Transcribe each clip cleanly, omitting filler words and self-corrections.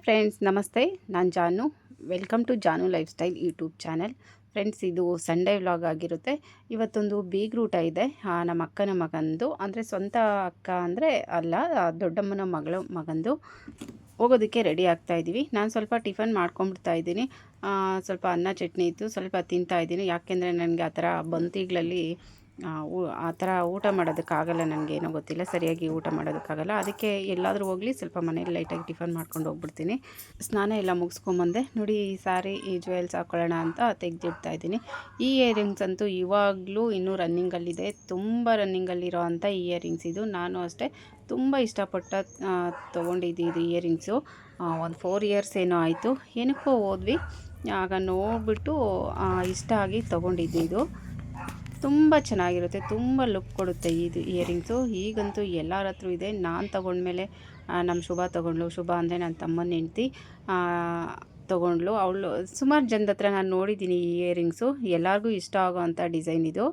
Friends, ನಮಸ್ತೆ. ನಾನು ಜಾನು. Welcome to Janu life style YouTube channel. Friends, ಇದು ಸಂಡೇ ವ್ಲಾಗ್ ಆಗಿರುತ್ತೆ. ಇವತ್ತೊಂದು ಬೀಗ್ರೂಟ ಇದೆ, ನಮ್ಮ ಅಕ್ಕನ ಮಗಂದು. ಅಂದರೆ ಸ್ವಂತ ಅಕ್ಕ ಅಂದರೆ ಅಲ್ಲ, ದೊಡ್ಡಮ್ಮನ ಮಗಂದು. ಹೋಗೋದಕ್ಕೆ ರೆಡಿ ಆಗ್ತಾ ಇದ್ದೀವಿ. ನಾನು ಸ್ವಲ್ಪ ಟಿಫನ್ ಮಾಡ್ಕೊಂಡ್ಬಿಡ್ತಾ ಇದ್ದೀನಿ. ಸ್ವಲ್ಪ ಅನ್ನ ಚಟ್ನಿ ಇತ್ತು, ಸ್ವಲ್ಪ ತಿಂತಾ ಇದ್ದೀನಿ. ಯಾಕೆಂದರೆ ನನಗೆ ಆ ಥರ ಬಂತಿಗಳಲ್ಲಿ ಆ ಥರ ಊಟ ಮಾಡೋದಕ್ಕಾಗಲ್ಲ. ನನಗೇನೋ ಗೊತ್ತಿಲ್ಲ, ಸರಿಯಾಗಿ ಊಟ ಮಾಡೋದಕ್ಕಾಗಲ್ಲ. ಅದಕ್ಕೆ ಎಲ್ಲಾದರೂ ಹೋಗಲಿ ಸ್ವಲ್ಪ ಮನೇಲಿ ಲೈಟಾಗಿ ಟಿಫನ್ ಮಾಡ್ಕೊಂಡು ಹೋಗ್ಬಿಡ್ತೀನಿ. ಸ್ನಾನ ಎಲ್ಲ ಮುಗಿಸ್ಕೊಂಬಂದೆ. ನೋಡಿ, ಈ ಸಾರಿ ಈ ಜ್ಯುವೆಲ್ಸ್ ಹಾಕ್ಕೊಳ್ಳೋಣ ಅಂತ ತೆಗೆದಿಡ್ತಾ ಇದ್ದೀನಿ. ಈ ಇಯರಿಂಗ್ಸ್ ಅಂತೂ ಇವಾಗಲೂ ಇನ್ನೂ ರನ್ನಿಂಗಲ್ಲಿದೆ. ತುಂಬ ರನ್ನಿಂಗಲ್ಲಿರೋ ಅಂಥ ಇಯರಿಂಗ್ಸ್ ಇದು. ನಾನು ಅಷ್ಟೇ ತುಂಬ ಇಷ್ಟಪಟ್ಟು ತೊಗೊಂಡಿದ್ದು ಇದು ಇಯರಿಂಗ್ಸು. ಒಂದು 4 ಇಯರ್ಸ್ ಏನೋ ಆಯಿತು. ಏನಕ್ಕೋ ಹೋದ್ವಿ, ಆಗ ನೋಡಿಬಿಟ್ಟು ಇಷ್ಟ ಆಗಿ ತೊಗೊಂಡಿದ್ದು ಇದು. ತುಂಬ ಚೆನ್ನಾಗಿರುತ್ತೆ, ತುಂಬ ಲುಕ್ ಕೊಡುತ್ತೆ ಇದು ಇಯರಿಂಗ್ಸು. ಈಗಂತೂ ಎಲ್ಲರ ಹತ್ರ ಇದೆ. ನಾನು ತೊಗೊಂಡ್ಮೇಲೆ ನಮ್ಮ ಶುಭ ತೊಗೊಂಡ್ಳು. ಶುಭ ಅಂದರೆ ನನ್ನ ತಮ್ಮನ ಹೆಂಡ್ತಿ ತೊಗೊಂಡ್ಳು. ಅವಳು ಸುಮಾರು ಜನದ ಹತ್ರ ನಾನು ನೋಡಿದ್ದೀನಿ ಈ ಇಯರಿಂಗ್ಸು. ಎಲ್ಲರಿಗೂ ಇಷ್ಟ ಆಗೋವಂಥ ಡಿಸೈನ್ ಇದು.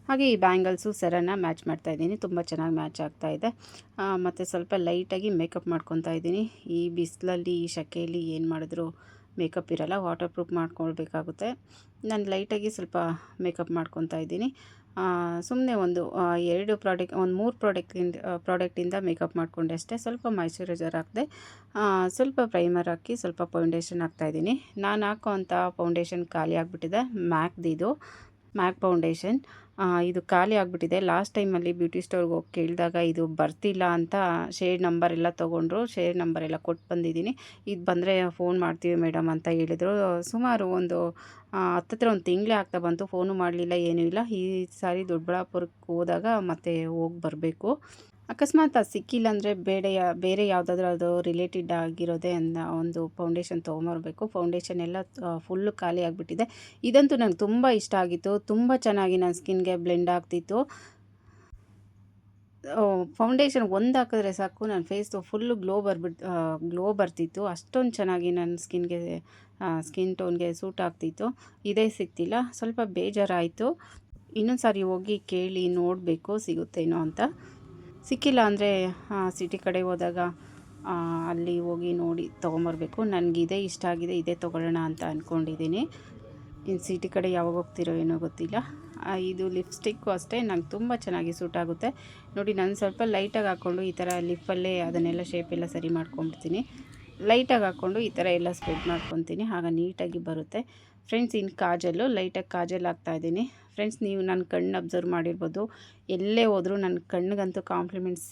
ಹಾಗೆ ಈ ಬ್ಯಾಂಗಲ್ಸು ಸರನ್ನು ಮ್ಯಾಚ್ ಮಾಡ್ತಾಯಿದ್ದೀನಿ. ತುಂಬ ಚೆನ್ನಾಗಿ ಮ್ಯಾಚ್ ಆಗ್ತಾಯಿದೆ. ಮತ್ತು ಸ್ವಲ್ಪ ಲೈಟಾಗಿ ಮೇಕಪ್ ಮಾಡ್ಕೊತಾ ಇದ್ದೀನಿ. ಈ ಬಿಸಿಲಲ್ಲಿ, ಈ ಶೆಕೆಯಲ್ಲಿ ಏನು ಮಾಡಿದ್ರು ಮೇಕಪ್ ಇರೋಲ್ಲ, ವಾಟರ್ ಪ್ರೂಫ್ ಮಾಡ್ಕೊಳ್ಬೇಕಾಗುತ್ತೆ. ನಾನು ಲೈಟಾಗಿ ಸ್ವಲ್ಪ ಮೇಕಪ್ ಮಾಡ್ಕೊತಾ ಇದ್ದೀನಿ. ಸುಮ್ಮನೆ ಒಂದು 3 ಪ್ರಾಡಕ್ಟಿಂದ ಮೇಕಪ್ ಮಾಡಿಕೊಂಡೆ ಅಷ್ಟೇ. ಸ್ವಲ್ಪ ಮಾಯ್ಶ್ಚರೈಸರ್ ಹಾಕಿದೆ, ಸ್ವಲ್ಪ ಪ್ರೈಮರ್ ಹಾಕಿ, ಸ್ವಲ್ಪ ಫೌಂಡೇಶನ್ ಹಾಕ್ತಾಯಿದ್ದೀನಿ. ನಾನು ಹಾಕೋವಂಥ ಫೌಂಡೇಶನ್ ಖಾಲಿ ಆಗಿಬಿಟ್ಟಿದೆ. ಮ್ಯಾಕ್ ಫೌಂಡೇಶನ್ ಇದು ಖಾಲಿ ಆಗಿಬಿಟ್ಟಿದೆ. ಲಾಸ್ಟ್ ಟೈಮಲ್ಲಿ ಬ್ಯೂಟಿ ಸ್ಟೋರ್ಗೆ ಹೋಗಿ ಕೇಳಿದಾಗ ಇದು ಬರ್ತಿಲ್ಲ ಅಂತ ಶೇಡ್ ನಂಬರ್ ಎಲ್ಲ ತೊಗೊಂಡ್ರು. ಶೇಡ್ ನಂಬರ್ ಎಲ್ಲ ಕೊಟ್ಟು ಬಂದಿದ್ದೀನಿ. ಇದು ಬಂದರೆ ಫೋನ್ ಮಾಡ್ತೀವಿ ಮೇಡಮ್ ಅಂತ ಹೇಳಿದರು. ಸುಮಾರು ಒಂದು ಹತ್ತತ್ರ ಒಂದು ತಿಂಗಳೇ ಆಗ್ತಾ ಬಂತು. ಫೋನು ಮಾಡಲಿಲ್ಲ, ಏನೂ ಇಲ್ಲ. ಈ ಸಾರಿ ದೊಡ್ಡಬಳ್ಳಾಪುರಕ್ಕೆ ಹೋದಾಗ ಮತ್ತೆ ಹೋಗಿ ಬರಬೇಕು. ಅಕಸ್ಮಾತ್ ಅದು ಸಿಕ್ಕಿಲ್ಲ ಅಂದರೆ ಬೇರೆ ಯಾವುದಾದ್ರೂ ಅದು ರಿಲೇಟೆಡ್ ಆಗಿರೋದೇ ಒಂದು ಫೌಂಡೇಶನ್ ತೊಗೊಂಬರ್ಬೇಕು. ಫೌಂಡೇಶನ್ ಎಲ್ಲ ಫುಲ್ಲು ಖಾಲಿ ಆಗಿಬಿಟ್ಟಿದೆ. ಇದಂತೂ ನನಗೆ ತುಂಬ ಇಷ್ಟ ಆಗಿತ್ತು. ತುಂಬ ಚೆನ್ನಾಗಿ ನನ್ನ ಸ್ಕಿನ್ಗೆ ಬ್ಲೆಂಡ್ ಆಗ್ತಿತ್ತು. ಫೌಂಡೇಶನ್ ಒಂದು ಹಾಕಿದ್ರೆ ಸಾಕು, ನನ್ನ ಫೇಸು ಫುಲ್ಲು ಗ್ಲೋ ಬರ್ತಿತ್ತು. ಅಷ್ಟೊಂದು ಚೆನ್ನಾಗಿ ನನ್ನ ಸ್ಕಿನ್ ಟೋನ್ಗೆ ಸೂಟ್ ಆಗ್ತಿತ್ತು. ಇದೇ ಸಿಗ್ತಿಲ್ಲ, ಸ್ವಲ್ಪ ಬೇಜಾರಾಯಿತು. ಇನ್ನೊಂದು ಸಾರಿ ಹೋಗಿ ಕೇಳಿ ನೋಡಬೇಕು ಸಿಗುತ್ತೇನೋ ಅಂತ. ಸಿಕ್ಕಿಲ್ಲ ಅಂದರೆ ಸಿಟಿ ಕಡೆ ಹೋದಾಗ ಅಲ್ಲಿ ಹೋಗಿ ನೋಡಿ ತೊಗೊಂಬರ್ಬೇಕು. ನನಗಿದೇ ಇಷ್ಟ ಆಗಿದೆ, ಇದೇ ತೊಗೊಳ್ಳೋಣ ಅಂತ ಅಂದ್ಕೊಂಡಿದ್ದೀನಿ. ಇನ್ನು ಸಿಟಿ ಕಡೆ ಯಾವಾಗ ಹೋಗ್ತಿರೋ ಏನೋ ಗೊತ್ತಿಲ್ಲ. ಇದು ಲಿಪ್ಸ್ಟಿಕ್ಕು ಅಷ್ಟೇ ನಂಗೆ ತುಂಬ ಚೆನ್ನಾಗಿ ಸೂಟ್ ಆಗುತ್ತೆ. ನೋಡಿ, ನಾನು ಸ್ವಲ್ಪ ಲೈಟಾಗಿ ಹಾಕ್ಕೊಂಡು ಈ ಥರ ಲಿಪ್ಪಲ್ಲೇ ಅದನ್ನೆಲ್ಲ ಶೇಪೆಲ್ಲ ಸರಿ ಮಾಡ್ಕೊಂಡ್ಬಿಡ್ತೀನಿ. ಲೈಟಾಗಿ ಹಾಕ್ಕೊಂಡು ಈ ಥರ ಎಲ್ಲ ಸ್ಪ್ರೆಡ್ ಮಾಡ್ಕೊತೀನಿ, ಆಗ ನೀಟಾಗಿ ಬರುತ್ತೆ. ಫ್ರೆಂಡ್ಸ್, ಇನ್ನು ಲೈಟಾಗಿ ಕಾಜಲ್ ಹಾಕ್ತಾಯಿದ್ದೀನಿ. ಫ್ರೆಂಡ್ಸ್, ನೀವು ನನ್ನ ಕಣ್ಣು ಅಬ್ಸರ್ವ್ ಮಾಡಿರ್ಬೋದು. ಎಲ್ಲೇ ಹೋದರೂ ನನ್ನ ಕಣ್ಣಿಗಂತೂ ಕಾಂಪ್ಲಿಮೆಂಟ್ಸ್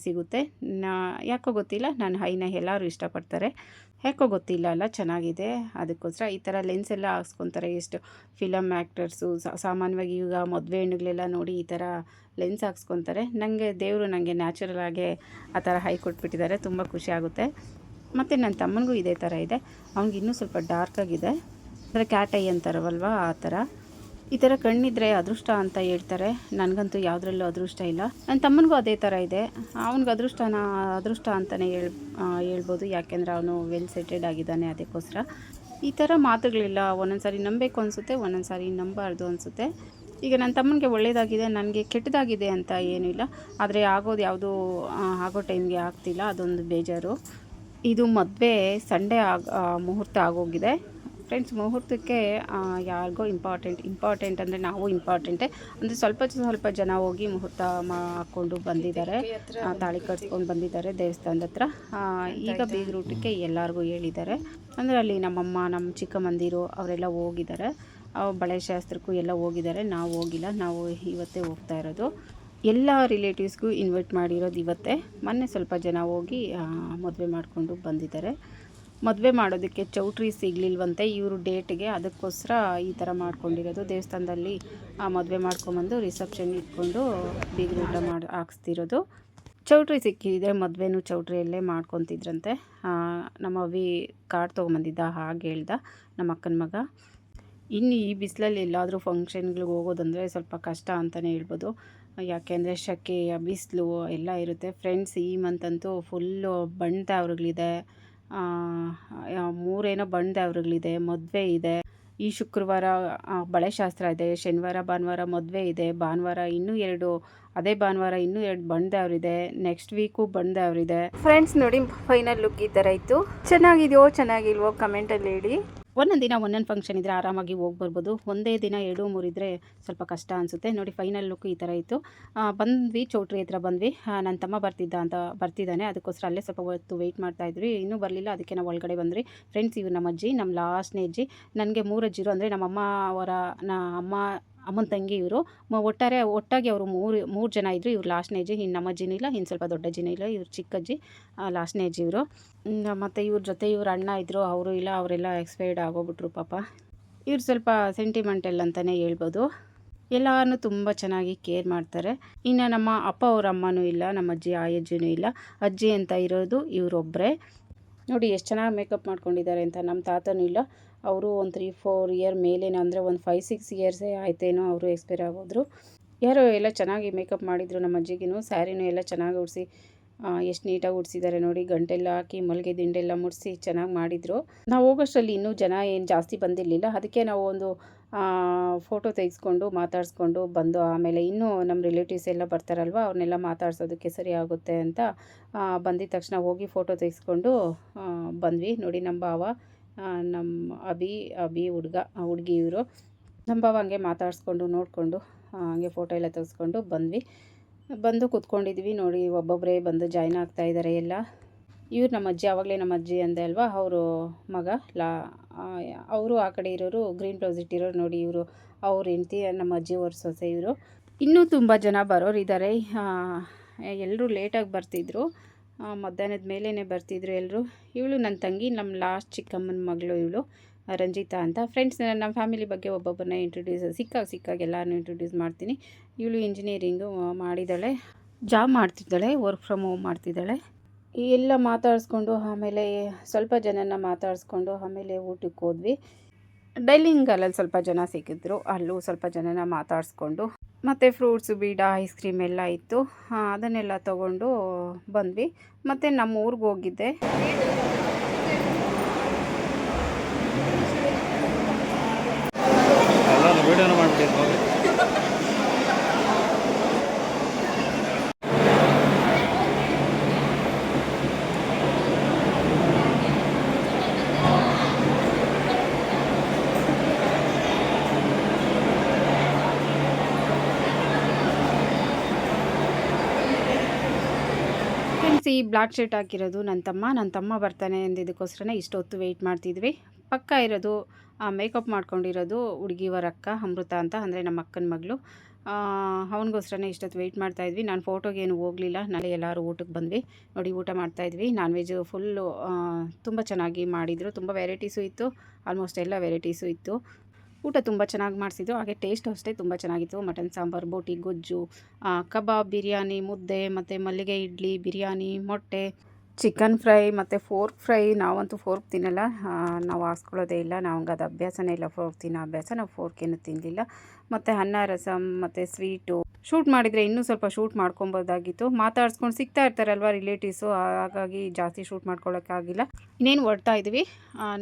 ಸಿಗುತ್ತೆ. ಯಾಕೋ ಗೊತ್ತಿಲ್ಲ, ನನ್ನ ಹೈನ ಎಲ್ಲರೂ ಇಷ್ಟಪಡ್ತಾರೆ. ಯಾಕೋ ಗೊತ್ತಿಲ್ಲ ಅಲ್ಲ, ಚೆನ್ನಾಗಿದೆ. ಅದಕ್ಕೋಸ್ಕರ ಈ ಥರ ಲೆನ್ಸ್ ಎಲ್ಲ ಹಾಕ್ಸ್ಕೊತಾರೆ. ಎಷ್ಟು ಫಿಲಮ್ ಆ್ಯಕ್ಟರ್ಸು ಸಾಮಾನ್ಯವಾಗಿ ಈಗ ಮದುವೆ ಹೆಣ್ಣುಗಳೆಲ್ಲ ನೋಡಿ ಈ ಥರ ಲೆನ್ಸ್ ಹಾಕ್ಸ್ಕೊತಾರೆ. ದೇವರು ನನಗೆ ನ್ಯಾಚುರಲ್ ಆಗಿ ಆ ಥರ ಹೈ ಕೊಟ್ಬಿಟ್ಟಿದ್ದಾರೆ. ತುಂಬ ಖುಷಿ ಆಗುತ್ತೆ. ಮತ್ತು ನನ್ನ ತಮ್ಮನಿಗೂ ಇದೇ ಥರ ಇದೆ. ಅವ್ನಿಗೆ ಇನ್ನೂ ಸ್ವಲ್ಪ ಡಾರ್ಕಾಗಿದೆ, ಅಂದರೆ ಕ್ಯಾಟ್ ಐ ಅಂತಾರವಲ್ವ, ಆ ಥರ. ಈ ಥರ ಕಣ್ಣಿದ್ರೆ ಅದೃಷ್ಟ ಅಂತ ಹೇಳ್ತಾರೆ. ನನಗಂತೂ ಯಾವುದ್ರಲ್ಲೂ ಅದೃಷ್ಟ ಇಲ್ಲ. ನನ್ನ ತಮ್ಮನಿಗೂ ಅದೇ ಥರ ಇದೆ. ಅವ್ನಿಗೆ ಅದೃಷ್ಟ ಅಂತಲೇ ಹೇಳ್ಬೋದು. ಯಾಕೆಂದರೆ ಅವನು ವೆಲ್ ಸೆಟೆಡ್ ಆಗಿದ್ದಾನೆ. ಅದಕ್ಕೋಸ್ಕರ ಈ ಥರ ಮಾತುಗಳಿಲ್ಲ. ಒಂದೊಂದು ಸಾರಿ ನಂಬಬೇಕು ಅನಿಸುತ್ತೆ, ಒಂದೊಂದು ಸಾರಿ ನಂಬಾರ್ದು ಅನಿಸುತ್ತೆ. ಈಗ ನನ್ನ ತಮ್ಮನಿಗೆ ಒಳ್ಳೆಯದಾಗಿದೆ, ನನಗೆ ಕೆಟ್ಟದಾಗಿದೆ ಅಂತ ಏನೂ ಇಲ್ಲ. ಆದರೆ ಯಾವುದೂ ಆಗೋ ಟೈಮ್ಗೆ ಆಗ್ತಿಲ್ಲ, ಅದೊಂದು ಬೇಜಾರು. ಇದು ಮದುವೆ ಸಂಡೇ ಮುಹೂರ್ತ ಆಗೋಗಿದೆ. ಫ್ರೆಂಡ್ಸ್, ಮುಹೂರ್ತಕ್ಕೆ ಯಾರಿಗೋ ಇಂಪಾರ್ಟೆಂಟ್ ಅಂದರೆ ನಾವು ಇಂಪಾರ್ಟೆಂಟೇ. ಅಂದರೆ ಸ್ವಲ್ಪ ಜನ ಹೋಗಿ ಮುಹೂರ್ತ ಹಾಕ್ಕೊಂಡು ಬಂದಿದ್ದಾರೆ, ತಾಳಿ ಕಟ್ಸ್ಕೊಂಡು ಬಂದಿದ್ದಾರೆ ದೇವಸ್ಥಾನದ ಹತ್ರ. ಈಗ ಬೀಗ್ರೂಟಕ್ಕೆ ಎಲ್ಲರಿಗೂ ಹೇಳಿದ್ದಾರೆ. ಅಂದರೆ ಅಲ್ಲಿ ನಮ್ಮಮ್ಮ, ನಮ್ಮ ಚಿಕ್ಕಮ್ಮಂದಿರು ಅವರೆಲ್ಲ ಹೋಗಿದ್ದಾರೆ. ಬಳೆ ಶಾಸ್ತ್ರಕ್ಕೂ ಎಲ್ಲ ಹೋಗಿದ್ದಾರೆ. ನಾವು ಹೋಗಿಲ್ಲ, ನಾವು ಇವತ್ತೇ ಹೋಗ್ತಾ ಇರೋದು. ಎಲ್ಲ ರಿಲೇಟಿವ್ಸ್ಗೂ ಇನ್ವೈಟ್ ಮಾಡಿರೋದು ಇವತ್ತೇ. ಮೊನ್ನೆ ಸ್ವಲ್ಪ ಜನ ಹೋಗಿ ಮದುವೆ ಮಾಡಿಕೊಂಡು ಬಂದಿದ್ದಾರೆ. ಮದುವೆ ಮಾಡೋದಕ್ಕೆ ಚೌಟ್ರಿ ಸಿಗಲಿಲ್ವಂತೆ ಇವರು ಡೇಟ್ಗೆ. ಅದಕ್ಕೋಸ್ಕರ ಈ ಥರ ಮಾಡ್ಕೊಂಡಿರೋದು. ದೇವಸ್ಥಾನದಲ್ಲಿ ಮದುವೆ ಮಾಡ್ಕೊಂಬಂದು ರಿಸೆಪ್ಷನ್ ಇಟ್ಕೊಂಡು ಬೀಗ್ರೂಟ ಹಾಕ್ಸ್ತಿರೋದು. ಚೌಟ್ರಿ ಸಿಕ್ಕಿದ್ರೆ ಮದುವೆನೂ ಚೌಟ್ರಿಯಲ್ಲೇ ಮಾಡ್ಕೊತಿದ್ರಂತೆ. ನಮ್ಮ ಅವಿ ಕಾರ್ಡ್ ತೊಗೊಂಬಂದಿದ್ದ, ಹಾಗೆ ಹೇಳ್ದ ನಮ್ಮ ಅಕ್ಕನ ಮಗ. ಇನ್ನು ಈ ಬಿಸಿಲಲ್ಲಿ ಎಲ್ಲಾದರೂ ಫಂಕ್ಷನ್ಗಳಿಗೆ ಹೋಗೋದಂದರೆ ಸ್ವಲ್ಪ ಕಷ್ಟ ಅಂತಲೇ ಹೇಳ್ಬೋದು. ಯಾಕೆಂದರೆ ಶೆಕೆಯ ಬಿಸಿಲು ಎಲ್ಲ ಇರುತ್ತೆ. ಫ್ರೆಂಡ್ಸ್, ಈ ಮಂತಂತೂ ಫುಲ್ಲು ಬಣ್ಣ ಅವ್ರುಗಳಿದೆ. 3 ಬಣ್ಣದ ಅವ್ರುಗಳಿದೆ, ಮದುವೆ ಇದೆ. ಈ ಶುಕ್ರವಾರ ಬಳೆ ಶಾಸ್ತ್ರ ಇದೆ, ಶನಿವಾರ ಭಾನುವಾರ ಮದುವೆ ಇದೆ, ಭಾನುವಾರ ಇನ್ನೂ 2, ಅದೇ ಭಾನುವಾರ ಇನ್ನೂ 2 ಬಣ್ದೇವ್ರಿದೆ, ನೆಕ್ಸ್ಟ್ ವೀಕು ಬಣ್ದೇವ್ರಿದೆ. ಫ್ರೆಂಡ್ಸ್ ನೋಡಿ, ಫೈನಲ್ ಲುಕ್ ಈ ಥರ ಇತ್ತು. ಚೆನ್ನಾಗಿದೆಯೋ ಚೆನ್ನಾಗಿಲ್ವೋ ಕಮೆಂಟಲ್ಲಿ ಹೇಳಿ. ಒಂದೊಂದು ದಿನ ಒಂದೊಂದು ಫಂಕ್ಷನ್ ಇದ್ದರೆ ಆರಾಮಾಗಿ ಹೋಗಿ ಬರ್ಬೋದು. ಒಂದೇ ದಿನ 2, 3 ಇದ್ದರೆ ಸ್ವಲ್ಪ ಕಷ್ಟ ಅನಿಸುತ್ತೆ. ನೋಡಿ ಫೈನಲ್ ಲುಕ್ ಈ ಥರ ಇತ್ತು. ಬಂದ್ವಿ, ಚೌಟ್ರಿ ಹತ್ರ ಬಂದ್ವಿ. ನನ್ನ ತಮ್ಮ ಬರ್ತಿದ್ದಾನೆ, ಅದಕ್ಕೋಸ್ಕರ ಅಲ್ಲೇ ಸ್ವಲ್ಪ ಹೊತ್ತು ವೆಯ್ಟ್ ಮಾಡ್ತಾಯಿದ್ವಿ. ಇನ್ನೂ ಬರಲಿಲ್ಲ, ಅದಕ್ಕೆ ನಾವು ಒಳಗಡೆ ಬಂದ್ರಿ. ಫ್ರೆಂಡ್ಸ್, ಇವ್ರು ನಮ್ಮ ಅಜ್ಜಿ, ನಮ್ಮ ಲಾಸ್ಟ್ನೇ ಅಜ್ಜಿ. ನನಗೆ 3 ಅಜ್ಜಿರು, ಅಂದರೆ ನಮ್ಮ ಅಮ್ಮನ ತಂಗಿ ಇವರು. ಒಟ್ಟಾಗಿ ಅವರು ಮೂರು ಜನ ಇದ್ದರು. ಇವ್ರು ಲಾಸ್ಟ್ನೇ ಅಜ್ಜಿ. ಇನ್ನು ನಮ್ಮ ಅಜ್ಜಿನೂ ಇಲ್ಲ, ಇನ್ನು ಸ್ವಲ್ಪ ದೊಡ್ಡ ಅಜ್ಜಿನೂ ಇಲ್ಲ. ಇವ್ರು ಚಿಕ್ಕ ಅಜ್ಜಿ, ಲಾಸ್ಟ್ನೇ ಅಜ್ಜಿ ಇವರು. ಮತ್ತು ಇವ್ರ ಜೊತೆ ಇವ್ರ ಅಣ್ಣ ಇದ್ದರು, ಅವರು ಇಲ್ಲ, ಅವರೆಲ್ಲ ಎಕ್ಸ್ಪೈರ್ಡ್ ಆಗೋಗ್ಬಿಟ್ರು ಪಾಪ. ಇವ್ರು ಸ್ವಲ್ಪ ಸೆಂಟಿಮೆಂಟಲ್ ಅಂತಲೇ ಹೇಳ್ಬೋದು. ಎಲ್ಲನೂ ತುಂಬ ಚೆನ್ನಾಗಿ ಕೇರ್ ಮಾಡ್ತಾರೆ. ಇನ್ನು ನಮ್ಮ ಅಪ್ಪ ಅವ್ರ ಅಮ್ಮನೂ ಇಲ್ಲ, ನಮ್ಮ ಅಜ್ಜಿ ಅಜ್ಜಿನೂ ಇಲ್ಲ. ಅಜ್ಜಿ ಅಂತ ಇರೋದು ಇವರೊಬ್ಬರೇ. ನೋಡಿ ಎಷ್ಟು ಚೆನ್ನಾಗಿ ಮೇಕಪ್ ಮಾಡ್ಕೊಂಡಿದ್ದಾರೆ ಅಂತ. ನಮ್ಮ ತಾತನೂ ಇಲ್ಲ, ಅವರು ಒಂದು 3-4 ಇಯರ್ ಮೇಲೇನೋ, ಅಂದರೆ ಒಂದು 5-6 ಇಯರ್ಸೇ ಆಯ್ತೇನೋ ಅವರು ಎಕ್ಸ್ಪೈರ್ ಆಗೋದ್ರು. ಯಾರೋ ಎಲ್ಲ ಚೆನ್ನಾಗಿ ಮೇಕಪ್ ಮಾಡಿದರು ನಮ್ಮ ಅಜ್ಜಿಗೂ. ಸ್ಯಾರಿನೂ ಎಲ್ಲ ಚೆನ್ನಾಗಿ ಉಡಿಸಿ, ಎಷ್ಟು ನೀಟಾಗಿ ಉಡಿಸಿದ್ದಾರೆ ನೋಡಿ. ಗಂಟೆಲ್ಲ ಹಾಕಿ ಮಲ್ಲಿಗೆ ದಿಂಡೆಲ್ಲ ಮುಡಿಸಿ ಚೆನ್ನಾಗಿ ಮಾಡಿದರು. ನಾವು ಹೋಗೋಷ್ಟರಲ್ಲಿ ಇನ್ನೂ ಜನ ಏನು ಜಾಸ್ತಿ ಬಂದಿರಲಿಲ್ಲ. ಅದಕ್ಕೆ ನಾವು ಒಂದು ಫೋಟೋ ತೆಗೆಸ್ಕೊಂಡು ಮಾತಾಡಿಸ್ಕೊಂಡು ಬಂದು, ಆಮೇಲೆ ಇನ್ನೂ ನಮ್ಮ ರಿಲೇಟಿವ್ಸ್ ಎಲ್ಲ ಬರ್ತಾರಲ್ವ, ಅವ್ರನ್ನೆಲ್ಲ ಮಾತಾಡ್ಸೋದಕ್ಕೆ ಸರಿ ಆಗುತ್ತೆ ಅಂತ ಬಂದಿದ ತಕ್ಷಣ ಹೋಗಿ ಫೋಟೋ ತೆಗೆಸ್ಕೊಂಡು ಬಂದ್ವಿ. ನೋಡಿ ನಮ್ಮ ಭಾವ, ನಮ್ಮ ಅಭಿ ಹುಡುಗಿ ಇವರು. ನಮ್ಮ ಭಾವ ಹಂಗೆ ಮಾತಾಡಿಸ್ಕೊಂಡು ನೋಡಿಕೊಂಡು ಹಂಗೆ ಫೋಟೋ ಎಲ್ಲ ತೆಗೆಸ್ಕೊಂಡು ಬಂದು ಕೂತ್ಕೊಂಡಿದ್ವಿ. ನೋಡಿ ಒಬ್ಬೊಬ್ಬರೇ ಬಂದು ಜಾಯ್ನ್ ಆಗ್ತಾಯಿದ್ದಾರೆ ಎಲ್ಲ. ಇವ್ರು ನಮ್ಮ ಅಜ್ಜಿ, ಆವಾಗಲೇ ನಮ್ಮ ಅಜ್ಜಿ ಅಂದೆ ಅಲ್ವಾ, ಅವರು ಮಗ ಅವರು ಆ ಕಡೆ ಇರೋರು, ಗ್ರೀನ್ ಬ್ಲೌಸ್ ಇಟ್ಟಿರೋರು ನೋಡಿ, ಇವರು ಅವ್ರ ಹೆಂಡ್ತಿ, ನಮ್ಮ ಅಜ್ಜಿ ಅವ್ರ ಸೊಸೆ ಇವರು. ಇನ್ನೂ ತುಂಬ ಜನ ಬರೋರು ಇದ್ದಾರೆ. ಎಲ್ಲರೂ ಲೇಟಾಗಿ ಬರ್ತಿದ್ರು, ಮಧ್ಯಾಹ್ನದ ಮೇಲೇ ಬರ್ತಿದ್ರು ಎಲ್ಲರೂ. ಇವಳು ನನ್ನ ತಂಗಿ, ನಮ್ಮ ಲಾಸ್ಟ್ ಚಿಕ್ಕಮ್ಮನ ಮಗಳು ಇವಳು, ರಂಜಿತಾ ಅಂತ. ಫ್ರೆಂಡ್ಸ್, ನಮ್ಮ ಫ್ಯಾಮಿಲಿ ಬಗ್ಗೆ ಒಬ್ಬೊಬ್ಬರನ್ನ ಇಂಟ್ರೊಡ್ಯೂಸ್ ಸಿಕ್ಕಾಗ ಎಲ್ಲರೂ ಇಂಟ್ರೊಡ್ಯೂಸ್ ಮಾಡ್ತೀನಿ. ಇವಳು ಇಂಜಿನಿಯರಿಂಗು ಮಾಡಿದ್ದಾಳೆ, ಜಾಬ್ ಮಾಡ್ತಿದ್ದಾಳೆ, ವರ್ಕ್ ಫ್ರಮ್ ಹೋಮ್ ಮಾಡ್ತಿದ್ದಾಳೆ. ಎಲ್ಲ ಮಾತಾಡಿಸ್ಕೊಂಡು ಆಮೇಲೆ ಸ್ವಲ್ಪ ಜನನ ಮಾತಾಡಿಸ್ಕೊಂಡು ಆಮೇಲೆ ಊಟಕ್ಕೆ ಹೋದ್ವಿ. ಡೈನಿಂಗ್ ಹಾಲಲ್ಲಿ ಸ್ವಲ್ಪ ಜನ ಸಿಕ್ಕಿದ್ರು, ಅಲ್ಲೂ ಸ್ವಲ್ಪ ಜನನ ಮಾತಾಡಿಸ್ಕೊಂಡು, ಮತ್ತು ಫ್ರೂಟ್ಸು, ಬೀಡ, ಐಸ್ ಕ್ರೀಮ್ ಎಲ್ಲ ಇತ್ತು. ಅದನ್ನೆಲ್ಲ ತೊಗೊಂಡು ಬಂದ್ವಿ. ಮತ್ತು ನಮ್ಮ ಊರಿಗೆ ಹೋಗಿದ್ದೆ. ಈ ಬ್ಲ್ಯಾಕ್ ಶರ್ಟ್ ಹಾಕಿರೋದು ನನ್ನ ತಮ್ಮ ಬರ್ತಾನೆ ಅಂದಿದ್ದಕ್ಕೋಸ್ಕರನೇ ಇಷ್ಟೊತ್ತು ವೆಯ್ಟ್ ಮಾಡ್ತಿದ್ವಿ. ಪಕ್ಕ ಇರೋದು ಮೇಕಪ್ ಮಾಡ್ಕೊಂಡಿರೋದು ಹುಡುಗಿಯವರ ಅಕ್ಕ ಅಮೃತ ಅಂತ, ಅಂದರೆ ನಮ್ಮ ಅಕ್ಕನ ಮಗಳು. ಅವನಿಗೋಸ್ಕರನೇ ಇಷ್ಟೊತ್ತು ವೆಯ್ಟ್ ಮಾಡ್ತಾಯಿದ್ವಿ. ನಾನು ಫೋಟೋಗೇನು ಹೋಗಲಿಲ್ಲ. ನಾಳೆ ಎಲ್ಲರೂ ಊಟಕ್ಕೆ ಬಂದ್ವಿ. ನೋಡಿ ಊಟ ಮಾಡ್ತಾಯಿದ್ವಿ. ನಾನ್ ವೆಜ್ ಫುಲ್ಲು ತುಂಬ ಚೆನ್ನಾಗಿ ಮಾಡಿದರು. ತುಂಬ ವೆರೈಟೀಸು ಇತ್ತು, ಆಲ್ಮೋಸ್ಟ್ ಎಲ್ಲ ವೆರೈಟೀಸು ಇತ್ತು. ಊಟ ತುಂಬ ಚೆನ್ನಾಗಿ ಮಾಡಿಸಿದ್ರು. ಹಾಗೆ ಟೇಸ್ಟ್ ಅಷ್ಟೇ ತುಂಬ ಚೆನ್ನಾಗಿತ್ತು. ಮಟನ್ ಸಾಂಬಾರು, ಬೋಟಿ ಗೊಜ್ಜು, ಕಬಾಬ್, ಬಿರಿಯಾನಿ, ಮುದ್ದೆ, ಮತ್ತು ಮಲ್ಲಿಗೆ ಇಡ್ಲಿ, ಬಿರಿಯಾನಿ, ಮೊಟ್ಟೆ, ಚಿಕನ್ ಫ್ರೈ ಮತ್ತು ಫೋರ್ಕ್ ಫ್ರೈ. ನಾವಂತೂ ಫೋರ್ಕ್ ತಿನ್ನಲ್ಲ, ನಾವು ಹಾಸ್ಕೊಳ್ಳೋದೇ ಇಲ್ಲ. ನಮ್ಗೆ ಅದು ಅಭ್ಯಾಸನೇ ಇಲ್ಲ, ಫೋರ್ಕ್ ತಿನ್ನೋ ಅಭ್ಯಾಸ. ನಾವು ಫೋರ್ಕೇನು ತಿನ್ನಲಿಲ್ಲ. ಮತ್ತು ಅನ್ನ, ರಸಮ್ ಮತ್ತು ಸ್ವೀಟು. ಶೂಟ್ ಮಾಡಿದರೆ ಇನ್ನೂ ಸ್ವಲ್ಪ ಶೂಟ್ ಮಾಡ್ಕೊಬೋದಾಗಿತ್ತು. ಮಾತಾಡ್ಸ್ಕೊಂಡು ಸಿಗ್ತಾ ಇರ್ತಾರಲ್ವ ರಿಲೇಟಿವ್ಸು, ಹಾಗಾಗಿ ಜಾಸ್ತಿ ಶೂಟ್ ಮಾಡ್ಕೊಳ್ಳೋಕ್ಕಾಗಿಲ್ಲ. ಇನ್ನೇನು ಹೊರಡ್ತಾ ಇದ್ವಿ.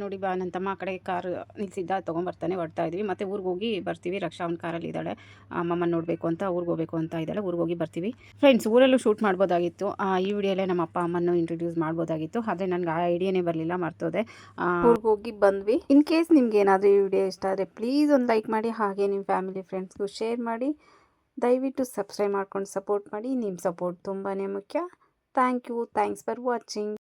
ನೋಡಿ ನನ್ನ ತಮ್ಮ ಆ ಕಡೆ ಕಾರು ನಿಲ್ಸಿದ್ದ, ತೊಗೊಂಬರ್ತಾನೆ. ಹೊರಡ್ತಾ ಇದ್ವಿ. ಮತ್ತು ಊರಿಗೆ ಹೋಗಿ ಬರ್ತೀವಿ. ರಕ್ಷಾ ಅವ್ನ ಕಾರಲ್ಲಿ ಇದ್ದಾಳೆ, ಅಮ್ಮನ ನೋಡಬೇಕು ಅಂತ, ಊರಿಗೆ ಹೋಗಬೇಕು ಅಂತ ಇದ್ದಾಳೆ. ಊರಿಗೆ ಹೋಗಿ ಬರ್ತೀವಿ. ಫ್ರೆಂಡ್ಸ್, ಊರಲ್ಲೂ ಶೂಟ್ ಮಾಡ್ಬೋದಾಗಿತ್ತು. ಈ ವಿಡಿಯೋಲ್ಲೇ ನಮ್ಮ ಅಪ್ಪ ಅಮ್ಮನ್ನು ಇಂಟ್ರೊಡ್ಯೂಸ್ ಮಾಡ್ಬೋದಾಗಿತ್ತು, ಆದರೆ ನನಗೆ ಆ ಐಡಿಯಾನೇ ಬರಲಿಲ್ಲ, ಮರ್ತೋದೆ. ಊರಿಗೆ ಹೋಗಿ ಬಂದ್ವಿ. ಇನ್ ಕೇಸ್ ನಿಮ್ಗೆ ಏನಾದರೂ ಈ ವಿಡಿಯೋ ಇಷ್ಟ ಆದರೆ ಪ್ಲೀಸ್ ಒಂದು ಲೈಕ್ ಮಾಡಿ, ಹಾಗೆ ನಿಮ್ಮ ಫ್ಯಾಮಿಲಿ ಫ್ರೆಂಡ್ಸ್ಗೂ ಶೇರ್ ಮಾಡಿ. ದಯವಿಟ್ಟು ಸಬ್ಸ್ಕ್ರೈಬ್ ಮಾಡ್ಕೊಂಡು ಸಪೋರ್ಟ್ ಮಾಡಿ. ನಿಮ್ಮ ಸಪೋರ್ಟ್ ತುಂಬಾ ಮುಖ್ಯ. Thank you. Thanks for watching.